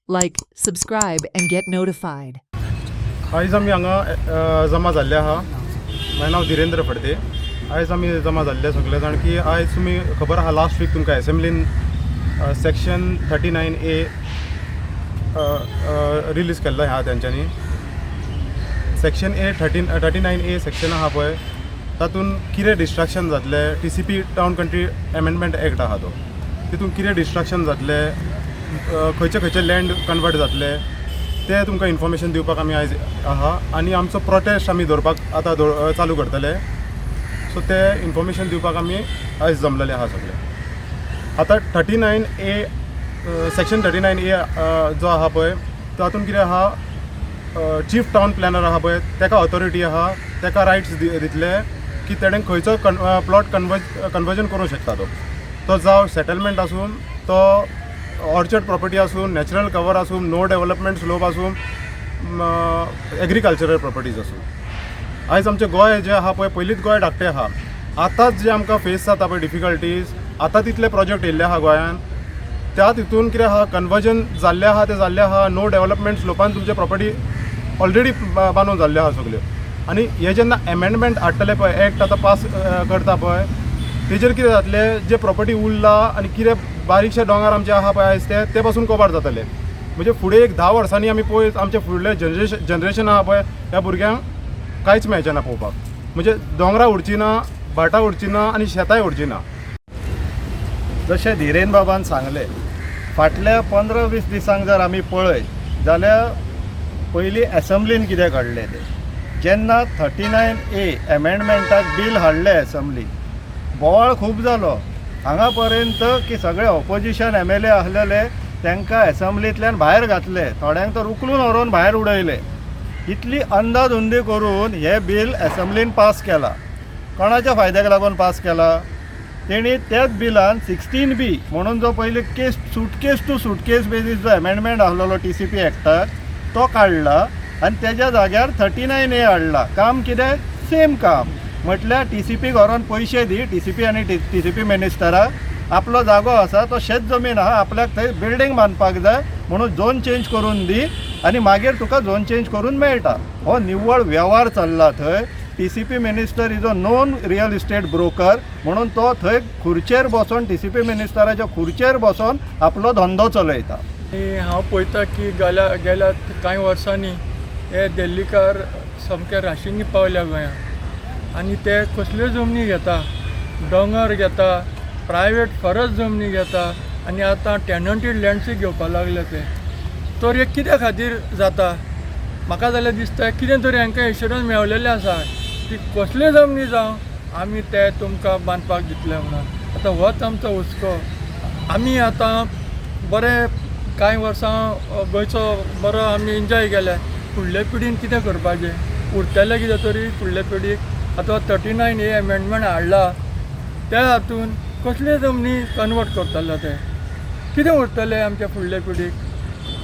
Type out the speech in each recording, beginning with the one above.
Like, subscribe, and get notified. आयज आमी हांगा जमा जाल्ले आहा. म्हजें नांव धिरेंद्र फडते. आयज आमी जमा जाल्ले सगळे जाण की आयज तुमी खबर आहा लास्ट वीक तुमकां एसेंब्लीन सेक्शन 39A रिलीज केल्लो आहा तेंच्यांनी. सेक्शन 39A सेक्शन आहा पळय तातूंत कितें डिस्ट्रक्शन जातले TCP town country amendment act आहा तो तितून कितें डिस्ट्रक्शन जातले खंयचे लँड कन्वर्ट जातले ते तुमकां इन्फॉर्मेशन दिवपाक आमी आयज आहा आनी आमचो प्रोटेस्ट आमी दवरपाक आतां चालू करतले. सो ते इन्फॉर्मेशन दिवपाक आमी आयज जमलेले आहा सगळे. आतां 39A सेक्शन 39A जो आहा पळय तातूंत कितें आहा चीफ टावन प्लॅनर आहा पळय ताका ऑथॉरिटी आहा ताका रायट्स दितले की तेणें खंयचो प्लॉट कन्वर्जन करूंक शकता तो जावं सेटलमेंट आसून तो ऑर्चर्ड प्रॉपर्टी आसून नॅचरल कवर आसून नो डेव्हलपमेंट स्लोप आसून एग्रीकल्चरल प्रॉपर्टीज आसून. आयज आमचें गोंय जें आहा पळय पयलींच गोंय धाकटें आहा. आतांच जे आमकां फेस जाता पळय डिफिकल्टीज आतां तितले प्रोजेक्ट येयल्ले आहा गोंयान त्या तितून कितें आहा कन्वर्जन जाल्लें आहा तें जाल्लें आहा. नो डेव्हलपमेंट स्लोपान तुमचे प्रॉपर्टी ऑलरेडी बांदून जाल्ल्यो आहा सगल्यो. आनी हे जेन्ना एमेंडमेंट हाडटले पळय एक्ट आतां पास करता पळय तेजेर कितें जातलें जे प्रॉपर्टी उरला आनी कितें बारीकशे दोंगर आमचे आहा पळय आयज ते पासून कवर जातले. म्हणजे फुडें एक 10 वर्सांनी आमी पळयत आमचे फुडले जनरेशन आहा पळय ह्या भुरग्यांक कांयच मेळचें ना पळोवपाक. म्हणजे दोंगरां उरचीं ना भाटां उरचीं ना आनी शेतांय उरचीं ना. जशें धिरेन बाबान सांगलें फाटल्या 15-20 दिसांक जर आमी पळयत जाल्यार पयलीं एसेंब्लीन कितें घडलें तें जेन्ना 39A एमेंडमेंटाक बील हाडलें एसेंब्लीन बोवाळ खूब जालो हांगा पर्यंत की सगळे ऑपोजिशन MLA आसलेले तांकां एसेंब्लींतल्यान भायर घातले थोड्यांक तर उखलून व्हरून भायर उडयले. इतली अंदाधुंदी करून हें बील एसेंब्लीन पास केलां. कोणाच्या फायद्याक लागून पास केला तेणी त्याच बिलान 16B म्हणून जो पयलीं सुटकेस टू सुटकेस बेजीस जो एमेंडमेंट आसलेलो TCP एक्टाक तो काडला आनी तेज्या जाग्यार 39A हाडला. काम कितें सेम काम म्हटल्यार TCP व्हरोन पयशे दी TCP आनी TCP मिनिस्टराक आपलो जागो आसा तो शेत जमीन आहा आपल्याक थंय बिल्डींग बांदपाक जाय म्हणून झोन चेंज करून दी आनी मागीर तुका झोन चेंज करून मेळटा. हो निव्वळ वेव्हार चल्ला थंय. TCP minister is a known real estate broker म्हणून तो थंय खुर्चेर बसून TCP मिनिस्टराच्या खुर्चेर बसून आपलो धंदो चलयता. हांव पळयता की गेल्या कांय वर्सांनी हे दिल्लीकार सामके राशिंनी पावल्या गोंयांत आनी ते कसल्यो जमनी घेता दोंगर घेता प्रायवेट फरस जमनी घेता आनी आतां टॅनंटेड लँड्सूय घेवपाक लागले ते. तर हे कित्या खातीर जाता म्हाका जाल्यार दिसता कितें तरी हांकां इन्शुरन्स मेळलेले आसा की कसल्यो जमनी जावं आमी ते तुमकां बांदपाक दितले म्हणून. आतां होच आमचो हुस्को. आमी आतां बरे कांय वर्सां गोंयचो बरो आमी एन्जॉय केले. फुडले पिडीन कितें करपाचें उरतलें कितें तरी फुडले पिडीक. आतां 39A एमेंडमेंट हाडला त्या हातून कसले जमनी कन्वर्ट करतले ते कितें उरतलें आमच्या फुडले पिडीक.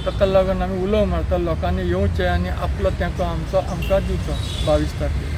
ताका लागून आमी उलो मारता लोकांनी येवचें आनी आपलो तेंको आमकां दिवचो 22 तारखेक.